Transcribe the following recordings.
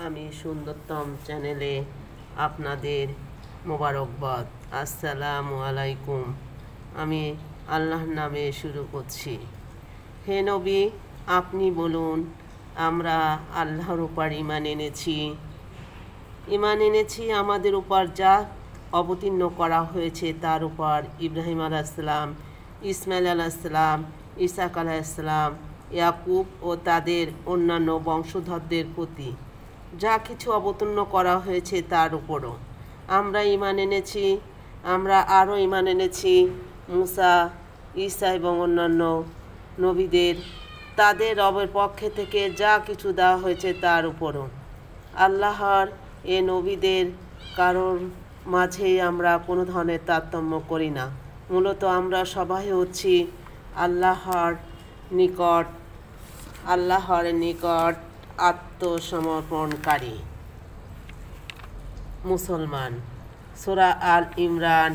আমি সুন্দরতম চ্যানেলে আপনাদের মোবারকবাদ। আসসালামু আলাইকুম। আমি আল্লাহর নামে শুরু করছি। হে নবী, আপনি বলুন, আমরা আল্লাহর উপর ঈমান এনেছি আমাদের উপর যা অবতীর্ণ করা হয়েছে তার উপর ইব্রাহিম আলাইহিসসালাম, ইসমাইল আলাইহিসসালাম, ইসাক আলাইহিসসালাম, ইয়াকুব ও তাদের অন্যান্য বংশধরদের প্রতি যা কিছু অবতীর্ণ করা হয়েছে তার উপরও আমরা ঈমান এনেছি। আমরা আরও ঈমান এনেছি মুসা, ঈসা এবং অন্যান্য নবীদের তাদের রবের পক্ষে থেকে যা কিছু দেওয়া হয়েছে তার উপরও। আল্লাহর এ নবীদের কারোর মাঝেই আমরা কোনো ধরনের তারতম্য করি না। মূলত আমরা সবাই হচ্ছি আল্লাহর নিকট আত্মসমর্পণকারী মুসলমান। সূরা আল ইমরান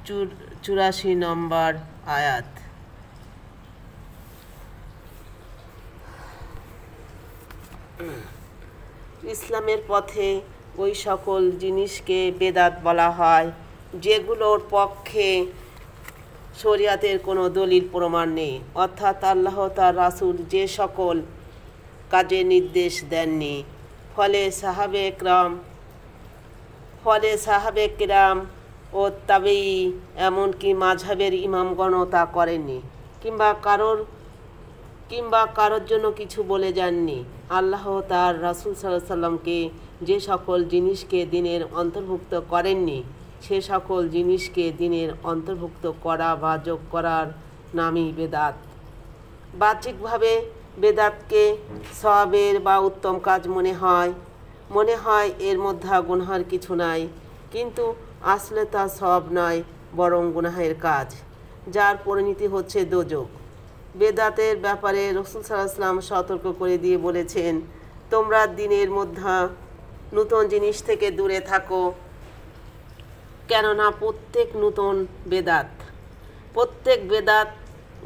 84 নম্বর আয়াত। ইসলামের পথে ওই সকল জিনিসকে বেদাত বলা হয় যেগুলোর পক্ষে শরিয়াতের কোনো দলিল প্রমাণ নেই, অর্থাৎ আল্লাহ তার রাসূল যে সকল কাজে নির্দেশ দেননি, ফলে সাহাবে কিরাম ও তাবেঈ এমনকি মাযহাবের ইমামগণও তা করেননি, কিংবা কারোর জন্য কিছু বলে যাননি। আল্লাহ তার রাসূল সাল্লাল্লাহু আলাইহি সাল্লামকে যে সকল জিনিসকে দ্বীনের অন্তর্ভুক্ত করেননি সে সকল জিনিসকে দ্বীনের অন্তর্ভুক্ত করা বা যোগ করার নামই বেদাত। বাহ্যিকভাবে বেদাতকে সওয়াবের বা উত্তম কাজ মনে হয় এর মধ্যে গুনাহের কিছু নাই, কিন্তু আসলে তা সওয়াব নয়, বরং গুনাহের কাজ, যার পরিণতি হচ্ছে দোজখ। বেদাতের ব্যাপারে রাসূল সাল্লাল্লাহু আলাইহি ওয়াসাল্লাম সতর্ক করে দিয়ে বলেছেন, তোমরা দ্বীনের মধ্যে নূতন জিনিস থেকে দূরে থাকো, কেননা প্রত্যেক বেদাত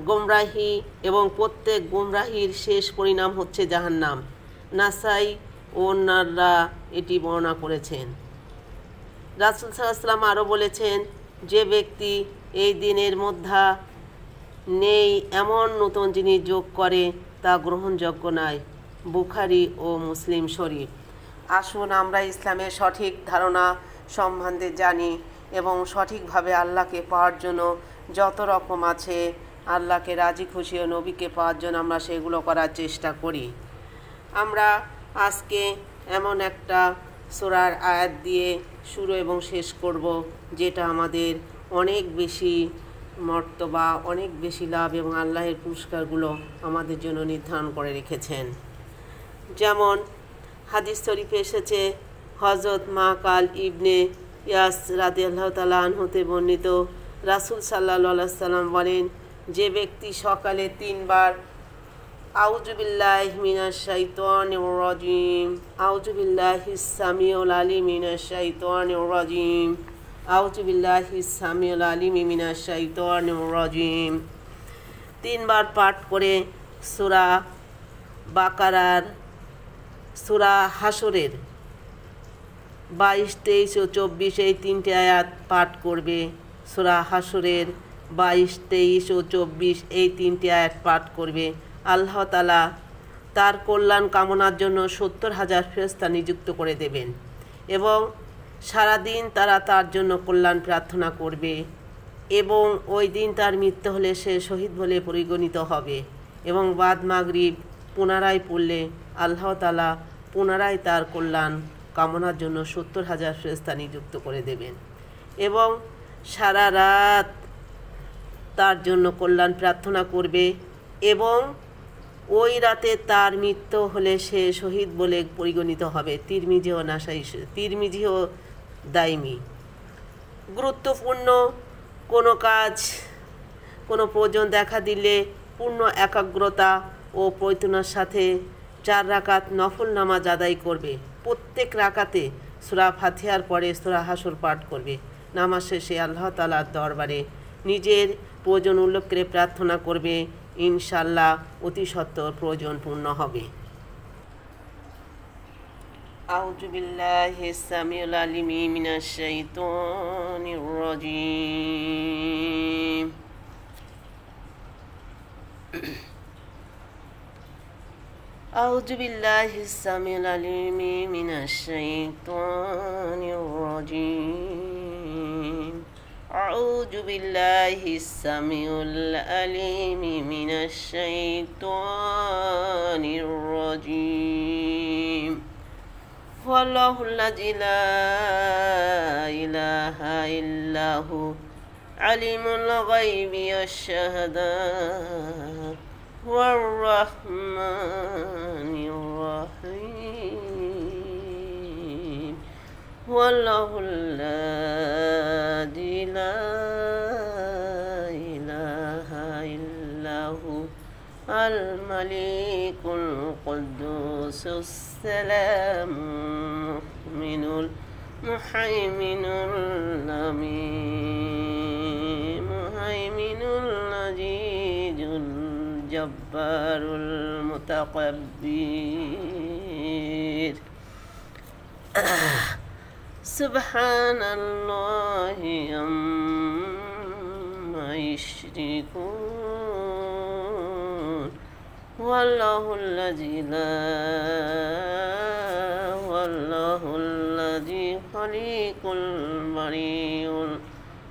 গোমরাহি এবং প্রত্যেক গোমরাহির শেষ পরিণাম হচ্ছে জাহান্নাম। নাসাই ও অন্যরা এটি বর্ণনা করেছেন। রাসূল সাল্লাল্লাহু আলাইহি ওয়াসাল্লাম আরও বলেছেন, যে ব্যক্তি এই দ্বীনের মধ্যে নেই এমন নতুন জিনিস যোগ করে তা গ্রহণযোগ্য নয়। বুখারী ও মুসলিম শরীফ। আসুন আমরা ইসলামের সঠিক ধারণা সম্বন্ধে জানি এবং সঠিকভাবে আল্লাহকে পাওয়ার জন্য যত রকম আছে, আল্লাহকে রাজি খুশি ও নবীকে পাওয়ার জন্য আমরা সেগুলো করার চেষ্টা করি। আমরা আজকে এমন একটা সূরার আয়াত দিয়ে শুরু এবং শেষ করব যেটা আমাদের অনেক বেশি মর্তবা, অনেক বেশি লাভ এবং আল্লাহের পুরস্কারগুলো আমাদের জন্য নির্ধারণ করে রেখেছেন। যেমন হাদিস শরীফে এসেছে, হযরত মাকাল ইবনে ইয়াস রাদিয়াল্লাহু তাআলা আনহু হতে বর্ণিত, রাসূল সাল্লাল্লাহু আলাইহি ওয়াসাল্লাম বলেন, যে ব্যক্তি সকালে 3 বার আউযু বিল্লাহি মিনাশ শাইতানির রাজিম, আউযু বিল্লাহিস সামিউল আলিম মিনাশ শাইতানির রাজিম, আউযু বিল্লাহিস সামিউল আলিম মিনাশ শাইতানির রাজিম 3 বার পাঠ করে সূরা বাকারার, সূরা হাশরের 22, 23 ও 24 এই 3টে আয়াত পাঠ করবে। সূরা হাশরের 22, 23 ও 24 এই 3টে আয়াত পাঠ করবে। আল্লাহ তাআলা তার কল্যাণ কামনার জন্য 70,000 ফেরেশতা নিযুক্ত করে দেবেন এবং সারাদিন তারা তার জন্য কল্যাণ প্রার্থনা করবে এবং ওই দিন তার মৃত্যু হলে সে শহীদ বলে পরিগণিত হবে এবং বাদ মাগরিব পুনরায় পড়লে আল্লাহ তাআলা পুনরায় তার কল্যাণ কামনার জন্য 70,000 ফেরেশতা নিযুক্ত করে দেবেন এবং সারা রাত তার জন্য কল্যাণ প্রার্থনা করবে এবং ওই রাতে তার মৃত্যু হলে সে শহীদ বলে পরিগণিত হবে। তিরমিজি ও দাইমি। গুরুত্বপূর্ণ কোনো কাজ, কোনো প্রয়োজন দেখা দিলে পূর্ণ একাগ্রতা ও প্রয়ত্নের সাথে 4 রাকাত নফল নামাজ আদায় করবে। প্রত্যেক রাকাতে সূরা ফাতিহার পরে সূরা হাশর পাঠ করবে। নামাজ শেষে আল্লাহ তাআলার দরবারে নিজের প্রয়োজন উল্লেখ করে প্রার্থনা করবে, ইনশাআল্লাহ অতি সত্বর প্রয়োজন পূর্ণ হবে। أعوذ بالله السميع العليم من الشيطان الرجيم أعوذ بالله السميع العليم من الشيطان الرجيم أعوذ بالله السميع العليم من الشيطان الرجيم والله الذي لا إله إلا هو عليم الغيب والشهادة والرحمن الرحيم والله الذي لا إله إلا هو الملك القدوس السلام المؤمن المهيمن الأمين المهيمن العزيز الجبار المتكبر سبحان الله عما يشركون والله الذي خلق البريء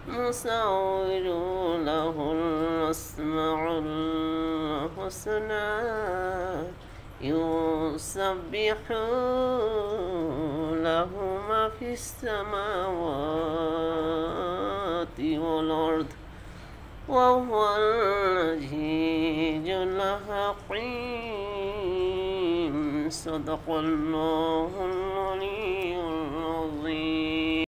المصور له الأسماء الحسنى يسبح له ما في السماوات والأرض وهو العزيز الحكيم صدق الله